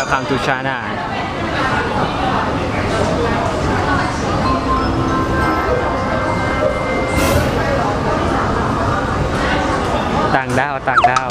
Welcome to China ต่างดาวต่างดาว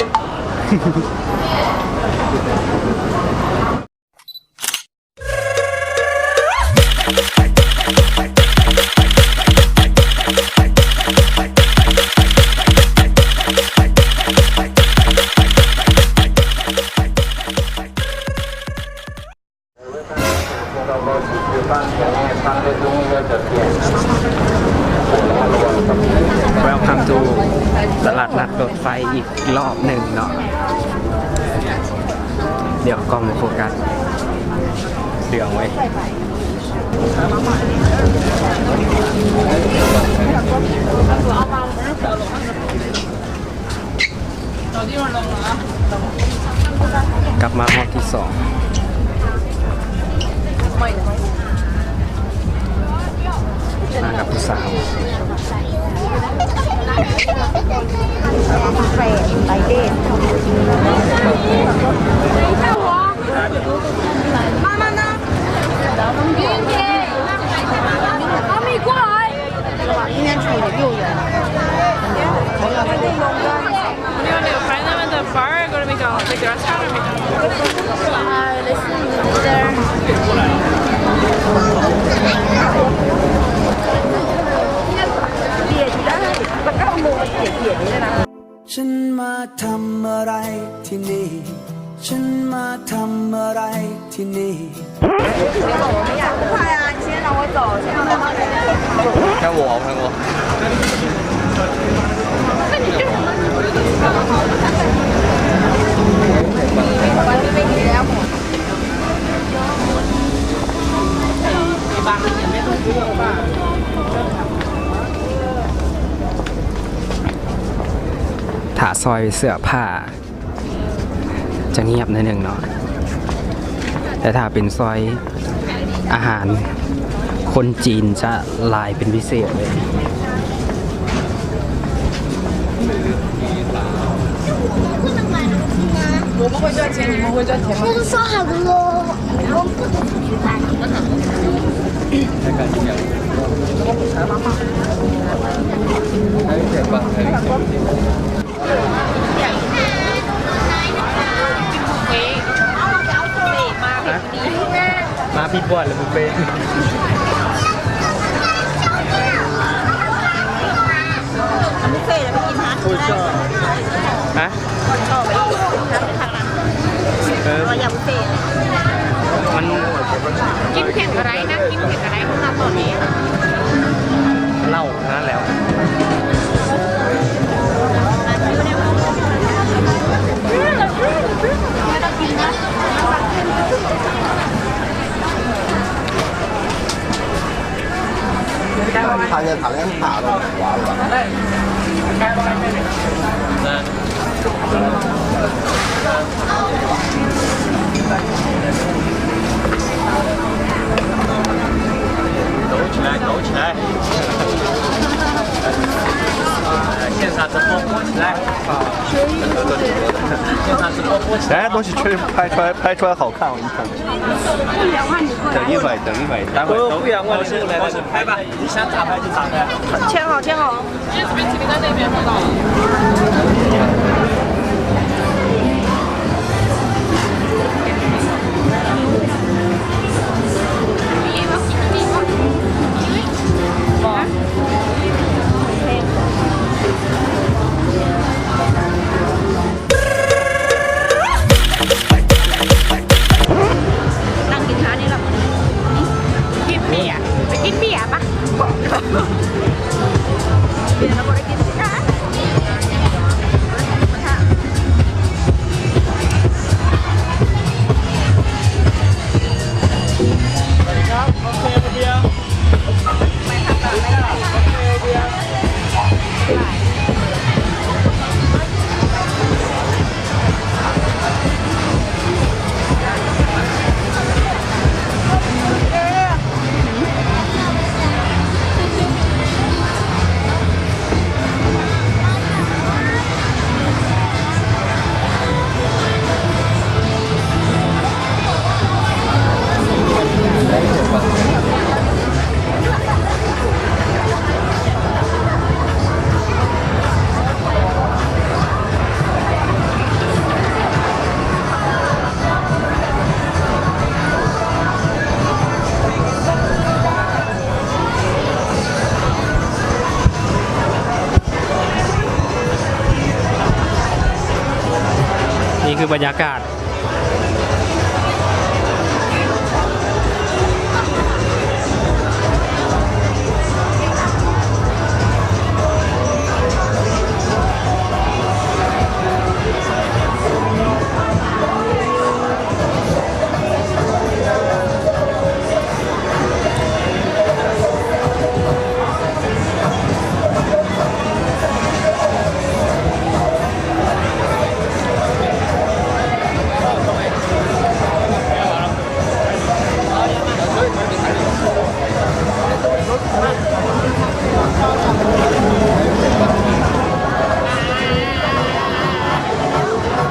Welcome to ตลาดนัดรถไฟอีกรอบหนึ่งเนาะเดี๋ยวกล้องโฟกัสเดืองไว้กลับมารอบที่2มากับผู้สาว来电。妈妈呢？明天。妈咪过来。今天去6元。the bar or go to McDonald's? Like the restaurant or McDonald's? Listen there. ฉันมาทำอะไรที่นี่ฉันมาทำอะไรที่นี่快啊！你先让我走，先让我走。看我看我ถ้าซอยเสื้อผ้าจะเงียบนิดนึงเนาะแต่ถ้าเป็นซอยอาหารคนจีนจะลายเป็นพิเศษเลย我们会赚钱，你们会赚钱吗？那就说好的喽，我们不能去办。มาพี่บอลหรือบุฟเฟ่บุฟเฟ่ต์ไปกินฮะฮะต่อไปอีกทางทางนั้นเราอยากบุฟเฟ่ต์มัน กินเผ็ดอะไรนะกินเผ็ดอะไรของเราตอนนี้ เหล้านั่นแล้ว看见他俩打了，完了。抖起来，抖起来！现场直播播起来！现场直播播起来！哎，东西确实拍出来好看，我一看。等一会，等一会，待会都不阳光的来了，拍吧，你想咋拍就咋拍。签好，签好。因为这边体力在那边拍到了。เ คือบรรยากาศ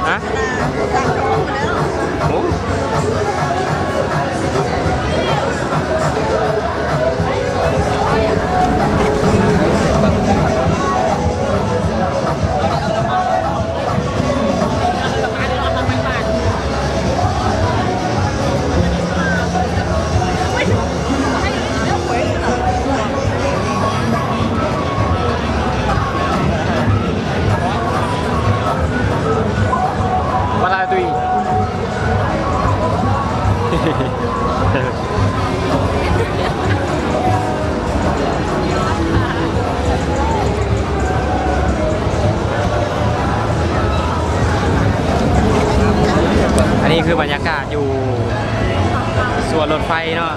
ฮะโอ้มาลาตุย อันนี้คือบรรยากาศอยู่สวนรถไฟเนาะ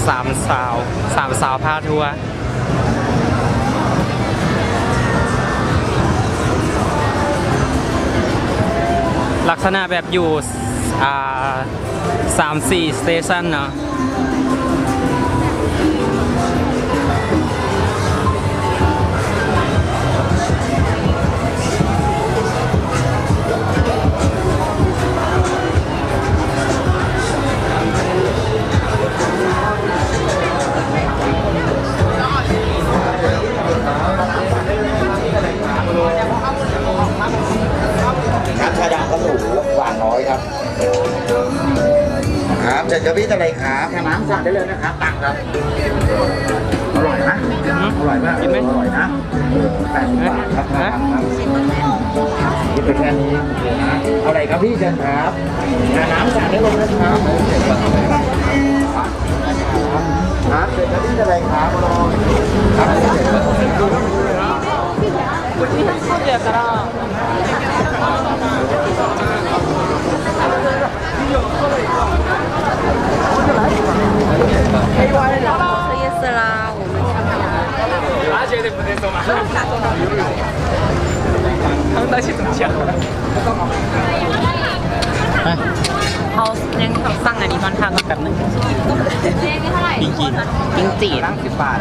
สามสาวพาทัวร์ลักษณะแบบอยู่3-4 สเตชันเนาะน้ำชาดำก็หมูหวานน้อยครับ ครับเสร็จจะพี่อะไรครับแค่น้ำสั่งได้เลยนะครับตักครับ อร่อยนะอร่อยมาก กินไหม อร่อยนะ80 บาทครับ ฮะ กินไปแค่นี้นะเอาอะไรครับพี่เชิญครับน้ำสั่งได้เลยนะครับครับเสร็จจะพี่อะไรครับครับ 这也是啦，我们เขายังสั่งอันนี้ก่อนทางก่อนแบบนึงปิ้งจีนปิ้งจีน 10 บาท